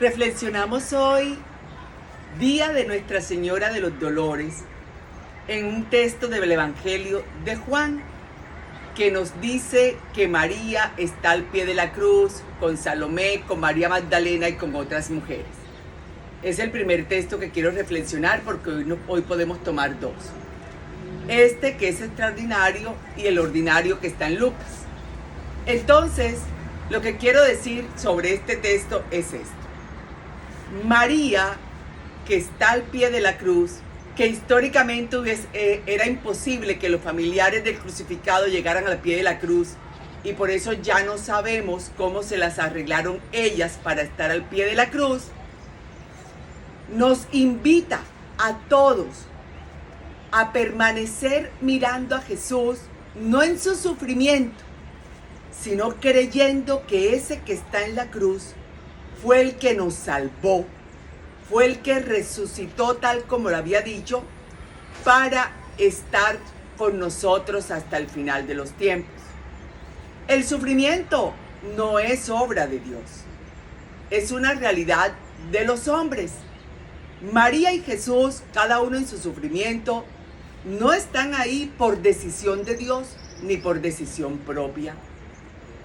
Reflexionamos hoy, día de Nuestra Señora de los Dolores, en un texto del Evangelio de Juan, que nos dice que María está al pie de la cruz con Salomé, con María Magdalena y con otras mujeres. Es el primer texto que quiero reflexionar porque hoy podemos tomar dos. Este que es extraordinario y el ordinario que está en Lucas. Entonces, lo que quiero decir sobre este texto es esto. María, que está al pie de la cruz, que históricamente era imposible que los familiares del crucificado llegaran al pie de la cruz, y por eso ya no sabemos cómo se las arreglaron ellas para estar al pie de la cruz, nos invita a todos a permanecer mirando a Jesús, no en su sufrimiento, sino creyendo que ese que está en la cruz fue el que nos salvó, fue el que resucitó tal como lo había dicho, para estar con nosotros hasta el final de los tiempos. El sufrimiento no es obra de Dios, es una realidad de los hombres. María y Jesús, cada uno en su sufrimiento, no están ahí por decisión de Dios ni por decisión propia.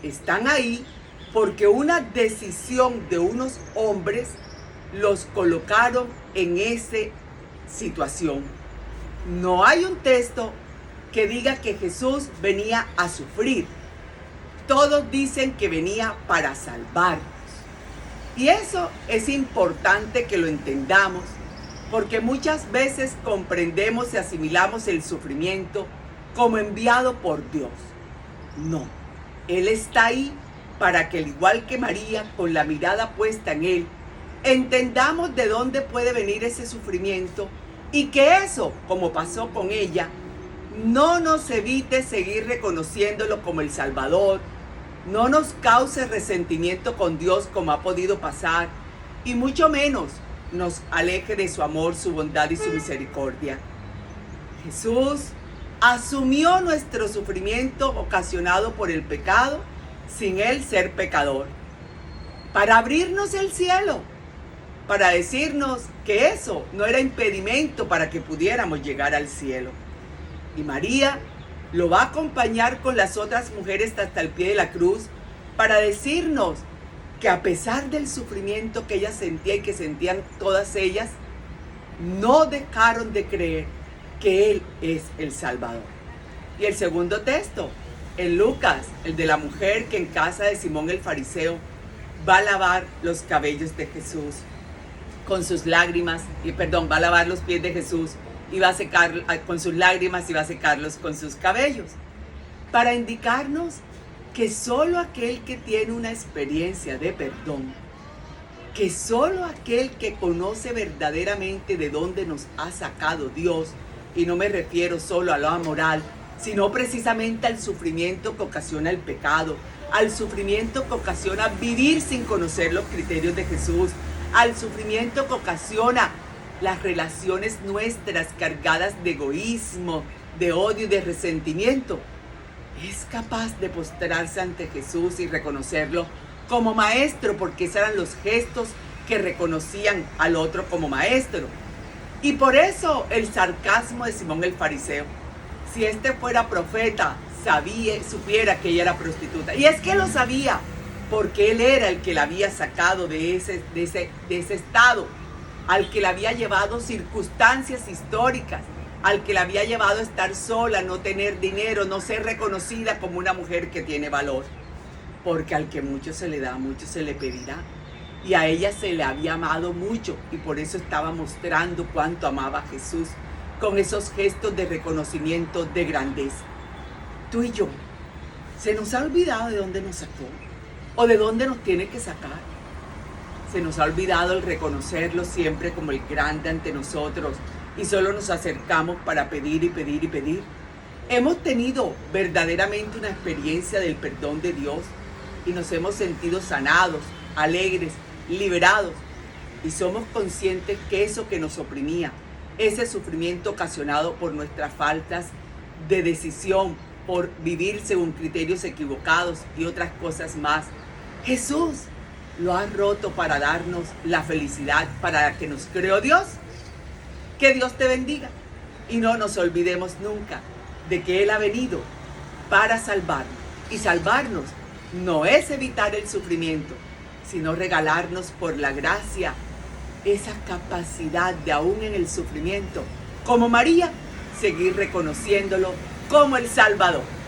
Están ahí porque una decisión de unos hombres los colocaron en esa situación. No hay un texto que diga que Jesús venía a sufrir. Todos dicen que venía para salvarnos. Y eso es importante que lo entendamos, porque muchas veces comprendemos y asimilamos el sufrimiento como enviado por Dios. No, Él está ahí para que, al igual que María, con la mirada puesta en Él, entendamos de dónde puede venir ese sufrimiento y que eso, como pasó con ella, no nos evite seguir reconociéndolo como el Salvador, no nos cause resentimiento con Dios como ha podido pasar, y mucho menos nos aleje de su amor, su bondad y su misericordia. Jesús asumió nuestro sufrimiento ocasionado por el pecado sin Él ser pecador, para abrirnos el cielo, para decirnos que eso no era impedimento para que pudiéramos llegar al cielo. Y María lo va a acompañar con las otras mujeres hasta el pie de la cruz para decirnos que a pesar del sufrimiento que ella sentía y que sentían todas ellas, no dejaron de creer que Él es el Salvador. Y el segundo texto, en Lucas, el de la mujer que en casa de Simón el fariseo va a lavar los cabellos de Jesús con sus lágrimas, va a lavar los pies de Jesús y va a secar con sus lágrimas y va a secarlos con sus cabellos, para indicarnos que solo aquel que tiene una experiencia de perdón, que solo aquel que conoce verdaderamente de dónde nos ha sacado Dios, y no me refiero solo a lo amoral, sino precisamente al sufrimiento que ocasiona el pecado, al sufrimiento que ocasiona vivir sin conocer los criterios de Jesús, al sufrimiento que ocasiona las relaciones nuestras cargadas de egoísmo, de odio y de resentimiento, es capaz de postrarse ante Jesús y reconocerlo como maestro, porque esos eran los gestos que reconocían al otro como maestro. Y por eso el sarcasmo de Simón el fariseo. Si este fuera profeta, supiera que ella era prostituta. Y es que lo sabía, porque él era el que la había sacado de ese estado, al que la había llevado circunstancias históricas, al que la había llevado a estar sola, no tener dinero, no ser reconocida como una mujer que tiene valor. Porque al que mucho se le da, mucho se le pedirá. Y a ella se le había amado mucho, y por eso estaba mostrando cuánto amaba a Jesús, con esos gestos de reconocimiento, de grandeza. Tú y yo, ¿se nos ha olvidado de dónde nos sacó? ¿O de dónde nos tiene que sacar? Se nos ha olvidado el reconocerlo siempre como el grande ante nosotros, y solo nos acercamos para pedir y pedir y pedir. Hemos tenido verdaderamente una experiencia del perdón de Dios y nos hemos sentido sanados, alegres, liberados, y somos conscientes que eso que nos oprimía, ese sufrimiento ocasionado por nuestras faltas de decisión, por vivir según criterios equivocados y otras cosas más, Jesús lo ha roto para darnos la felicidad para la que nos creó Dios. Que Dios te bendiga y no nos olvidemos nunca de que Él ha venido para salvarnos. Y salvarnos no es evitar el sufrimiento, sino regalarnos por la gracia esa capacidad de aún en el sufrimiento, como María, seguir reconociéndolo como el Salvador.